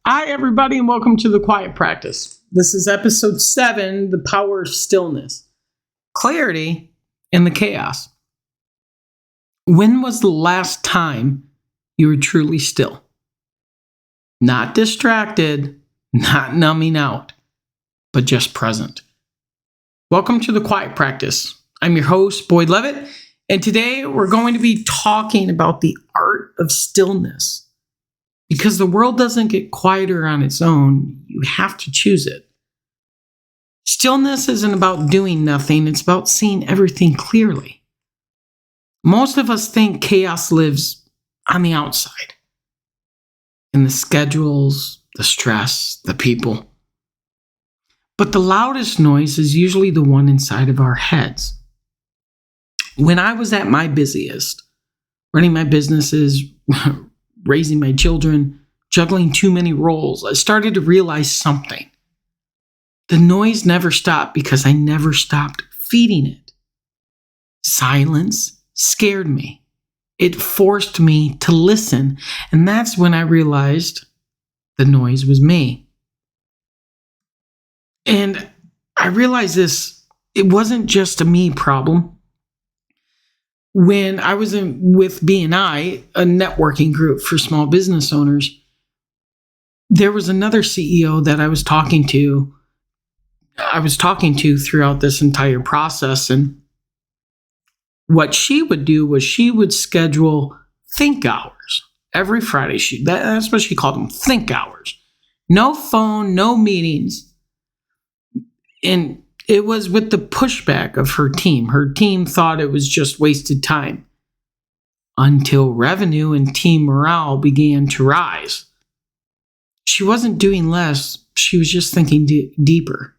Hi, everybody, and welcome to The Quiet Practice. This is episode 7, The Power of Stillness. Clarity in the chaos. When was the last time you were truly still? Not distracted, not numbing out, but just present. Welcome to The Quiet Practice. I'm your host, Boyd Levitt, and today we're going to be talking about the art of stillness. Because the world doesn't get quieter on its own, you have to choose it. Stillness isn't about doing nothing, it's about seeing everything clearly. Most of us think chaos lives on the outside, in the schedules, the stress, the people. But the loudest noise is usually the one inside of our heads. When I was at my busiest, running my businesses, raising my children, juggling too many roles, I started to realize something. The noise never stopped because I never stopped feeding it. Silence scared me. It forced me to listen, and that's when I realized the noise was me. And I realized it wasn't just a me problem. When I was with BNI, a networking group for small business owners, there was another CEO that I was talking to throughout this entire process. And what she would do was she would schedule think hours every Friday. That's what she called them, think hours. No phone, no meetings. And it was with the pushback of her team. Her team thought it was just wasted time until revenue and team morale began to rise. She wasn't doing less. She was just thinking deeper.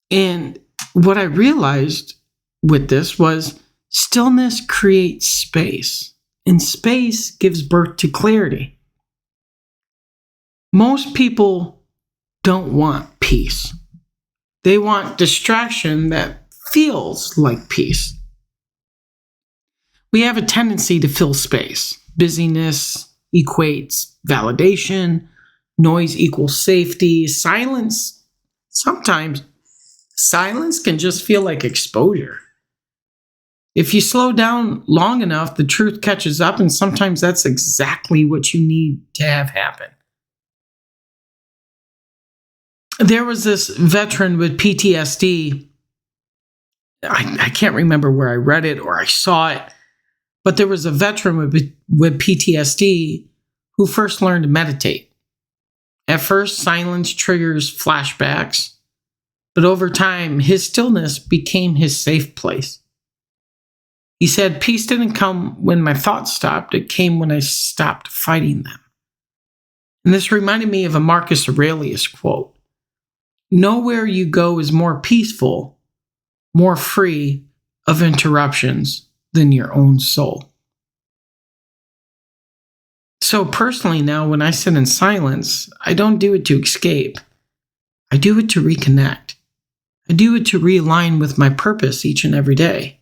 And what I realized with this was stillness creates space, and space gives birth to clarity. Most people don't want peace. They want distraction that feels like peace. We have a tendency to fill space. Busyness equates validation. Noise equals safety. Sometimes silence can just feel like exposure. If you slow down long enough, the truth catches up, and sometimes that's exactly what you need to have happen. There was this veteran with PTSD. I can't remember where I read it or I saw it, but there was a veteran with PTSD who first learned to meditate. At first, silence triggers flashbacks, but over time, his stillness became his safe place. He said, "Peace didn't come when my thoughts stopped, it came when I stopped fighting them." And this reminded me of a Marcus Aurelius quote. "Nowhere you go is more peaceful, more free of interruptions than your own soul." So personally now, when I sit in silence, I don't do it to escape. I do it to reconnect. I do it to realign with my purpose each and every day.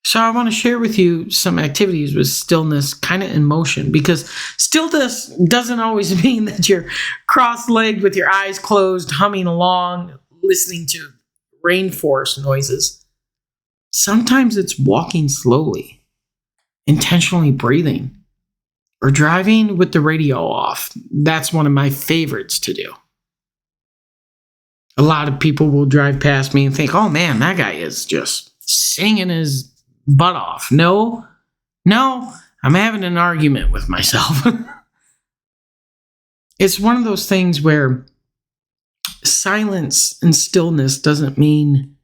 So I want to share with you some activities with stillness kind of in motion, because stillness doesn't always mean that you're cross-legged with your eyes closed, humming along, listening to rainforest noises. Sometimes it's walking slowly, intentionally breathing, or driving with the radio off. That's one of my favorites to do. A lot of people will drive past me and think, "Oh man, that guy is just singing his butt off." No, I'm having an argument with myself. It's one of those things where silence and stillness doesn't mean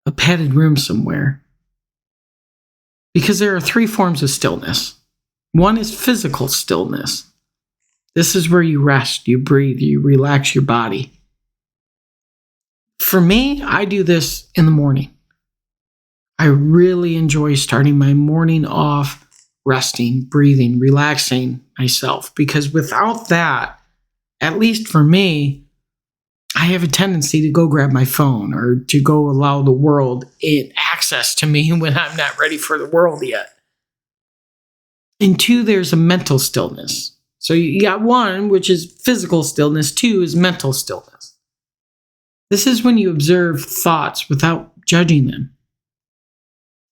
a padded room somewhere. Because there are 3 forms of stillness. One is physical stillness. This is where you rest, you breathe, you relax your body. For me, I do this in the morning. I really enjoy starting my morning off resting, breathing, relaxing myself, because without that, at least for me, I have a tendency to go grab my phone or to go allow the world access to me when I'm not ready for the world yet. And 2, there's a mental stillness. So you got one, which is physical stillness. Two is mental stillness. This is when you observe thoughts without judging them.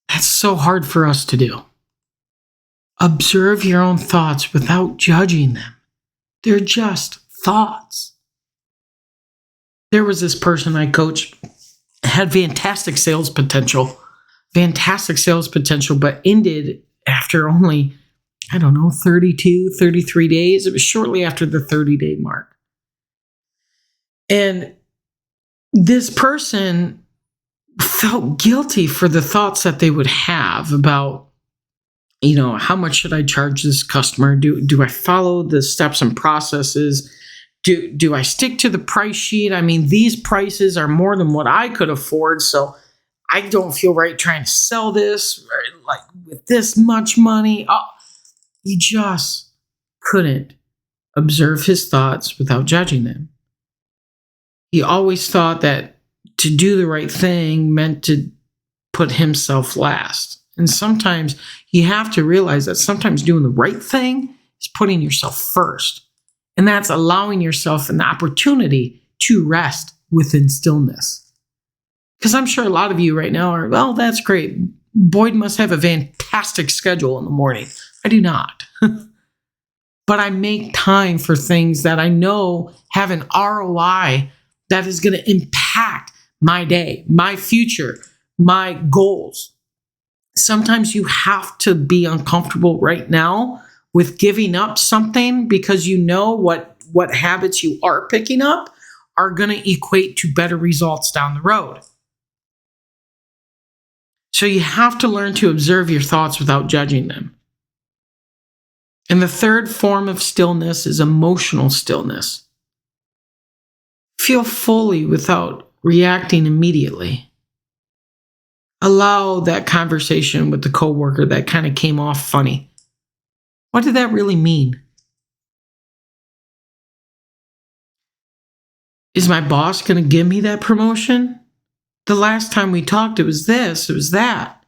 That's so hard for us to do. Observe your own thoughts without judging them. They're just thoughts. There was this person I coached, had fantastic sales potential, but ended after only, 32, 33 days. It was shortly after the 30-day mark. And this person felt guilty for the thoughts that they would have about, how much should I charge this customer? Do I follow the steps and processes? Do I stick to the price sheet? I mean, these prices are more than what I could afford, so I don't feel right trying to sell this like with this much money. Oh, he just couldn't observe his thoughts without judging them. He always thought that to do the right thing meant to put himself last. And sometimes you have to realize that sometimes doing the right thing is putting yourself first. And that's allowing yourself an opportunity to rest within stillness. Because I'm sure a lot of you right now are, well, that's great. Boyd must have a fantastic schedule in the morning. I do not. But I make time for things that I know have an ROI that is going to impact my day, my future, my goals. Sometimes you have to be uncomfortable right now with giving up something because you know what habits you are picking up are going to equate to better results down the road. So you have to learn to observe your thoughts without judging them. And the third form of stillness is emotional stillness. Feel fully without reacting immediately. Allow that conversation with the coworker that kind of came off funny. What did that really mean? Is my boss going to give me that promotion? The last time we talked, it was this, it was that.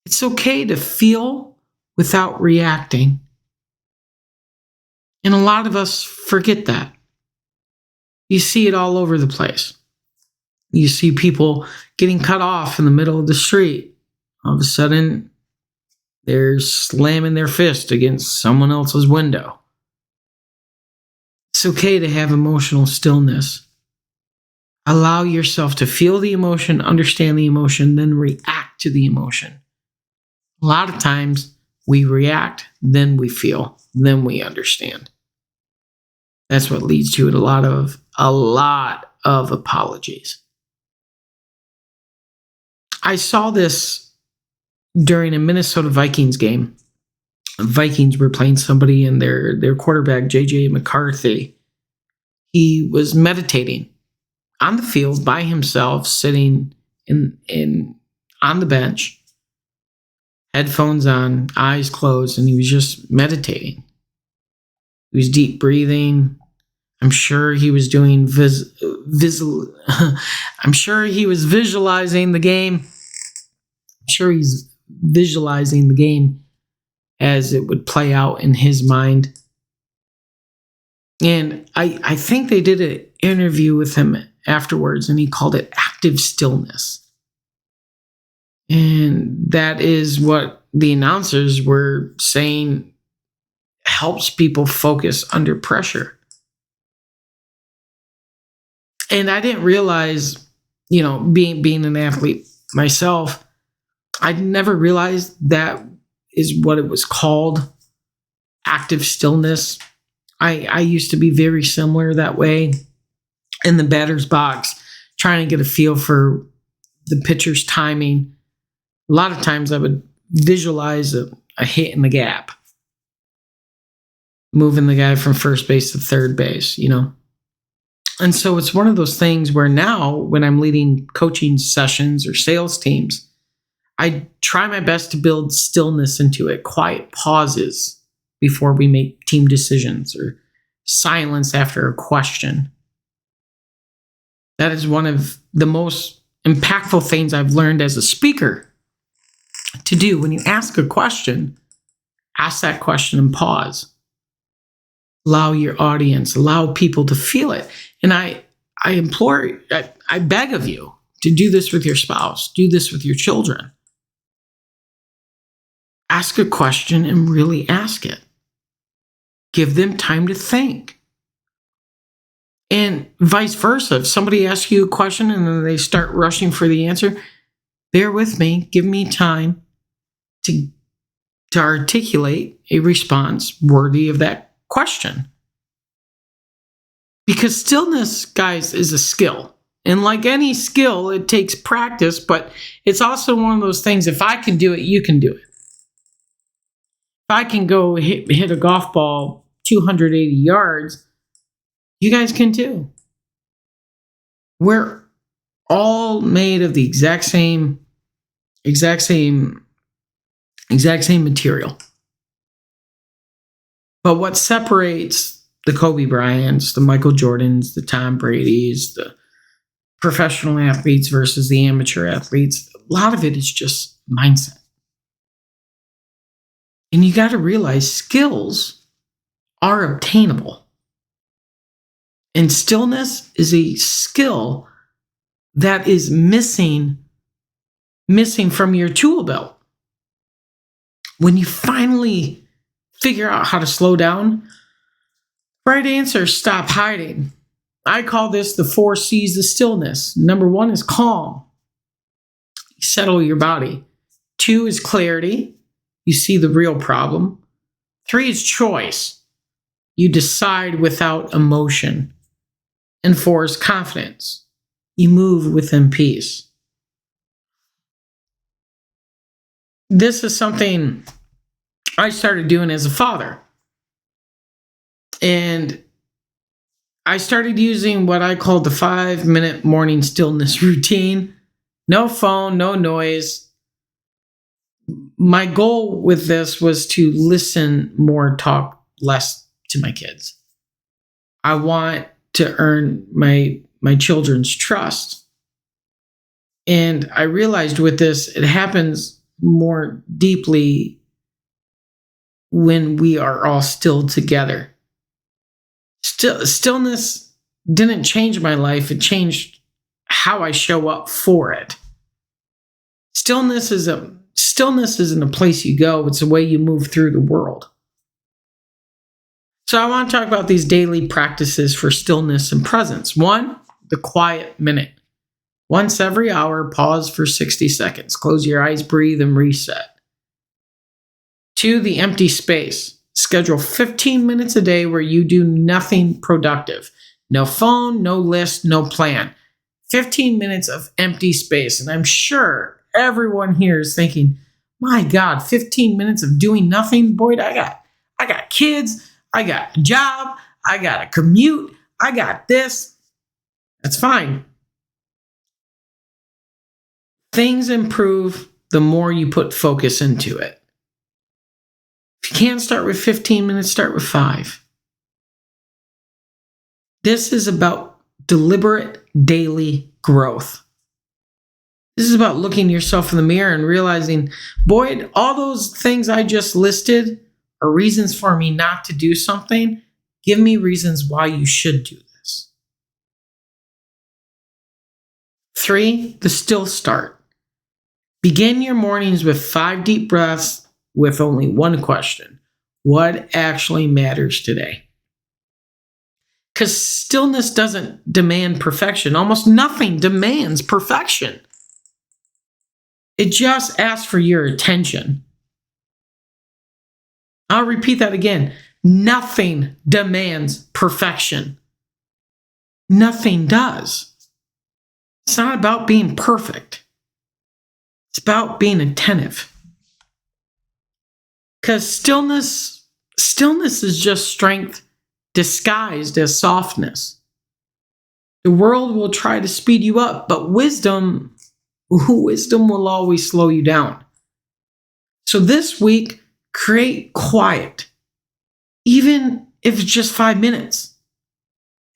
It's okay to feel without reacting. And a lot of us forget that. You see it all over the place. You see people getting cut off in the middle of the street. All of a sudden, they're slamming their fist against someone else's window. It's okay to have emotional stillness. Allow yourself to feel the emotion, understand the emotion, then react to the emotion. A lot of times, we react, then we feel, then we understand. That's what leads to a lot of apologies. I saw this during a Minnesota Vikings game. The Vikings were playing somebody, and their quarterback, J.J. McCarthy, he was meditating on the field by himself, sitting on the bench, headphones on, eyes closed, and he was just meditating. He was deep breathing. I'm sure he was doing I'm sure he was visualizing the game. I'm sure he's visualizing the game as it would play out in his mind. And I think they did an interview with him afterwards, and he called it active stillness. And that is what the announcers were saying helps people focus under pressure. And I didn't realize, being an athlete myself, I never realized that is what it was called, active stillness. I used to be very similar that way in the batter's box, trying to get a feel for the pitcher's timing. A lot of times I would visualize a hit in the gap, moving the guy from first base to third base, And so it's one of those things where now when I'm leading coaching sessions or sales teams, I try my best to build stillness into it, quiet pauses before we make team decisions or silence after a question. That is one of the most impactful things I've learned as a speaker to do. When you ask a question, ask that question and pause. Allow your audience, allow people to feel it. And I implore, I beg of you to do this with your spouse, do this with your children. Ask a question and really ask it. Give them time to think. And vice versa. If somebody asks you a question and then they start rushing for the answer, bear with me. Give me time to articulate a response worthy of that question. Because stillness, guys, is a skill. And like any skill, it takes practice, but it's also one of those things, if I can do it, you can do it. If I can go hit a golf ball 280 yards, you guys can too. We're all made of the exact same material. But what separates the Kobe Bryants, the Michael Jordans, the Tom Bradys, the professional athletes versus the amateur athletes, a lot of it is just mindset. And you got to realize skills are obtainable. And stillness is a skill that is missing from your tool belt. When you finally figure out how to slow down, right answer, stop hiding. I call this the 4 C's of stillness. Number 1 is calm. You settle your body. 2 is clarity. You see the real problem. 3 is choice. You decide without emotion. And 4 is confidence. You move within peace. This is something I started doing as a father. And I started using what I call the 5-minute morning stillness routine. No phone, no noise. My goal with this was to listen more, talk less to my kids. I want to earn my children's trust. And I realized with this, it happens more deeply when we are all still together. Stillness didn't change my life. It changed how I show up for it. Stillness isn't a place you go. It's a way you move through the world. So I want to talk about these daily practices for stillness and presence. 1, the quiet minute. Once every hour, pause for 60 seconds. Close your eyes, breathe, and reset. 2, the empty space. Schedule 15 minutes a day where you do nothing productive. No phone, no list, no plan. 15 minutes of empty space. And I'm sure everyone here is thinking, my God, 15 minutes of doing nothing? Boyd, I got kids, I got a job, I got a commute, I got this. That's fine. Things improve the more you put focus into it. If you can't start with 15 minutes, start with 5. This is about deliberate daily growth. This is about looking yourself in the mirror and realizing, Boyd, all those things I just listed are reasons for me not to do something. Give me reasons why you should do this. 3, the still start. Begin your mornings with 5 deep breaths with only one question. What actually matters today? Because stillness doesn't demand perfection. Almost nothing demands perfection. It just asks for your attention. I'll repeat that again. Nothing demands perfection. Nothing does. It's not about being perfect. It's about being attentive. Because stillness is just strength disguised as softness. The world will try to speed you up, but wisdom will always slow you down. So this week, create quiet, even if it's just 5 minutes,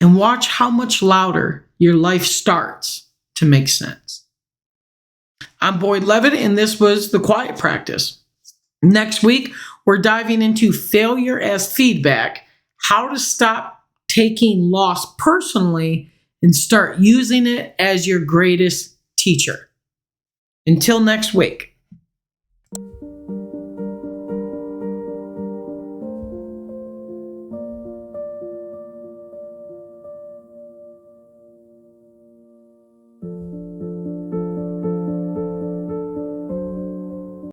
and watch how much louder your life starts to make sense. I'm Boyd Levitt, and this was The Quiet Practice. Next week, we're diving into failure as feedback, how to stop taking loss personally and start using it as your greatest teacher. Until next week.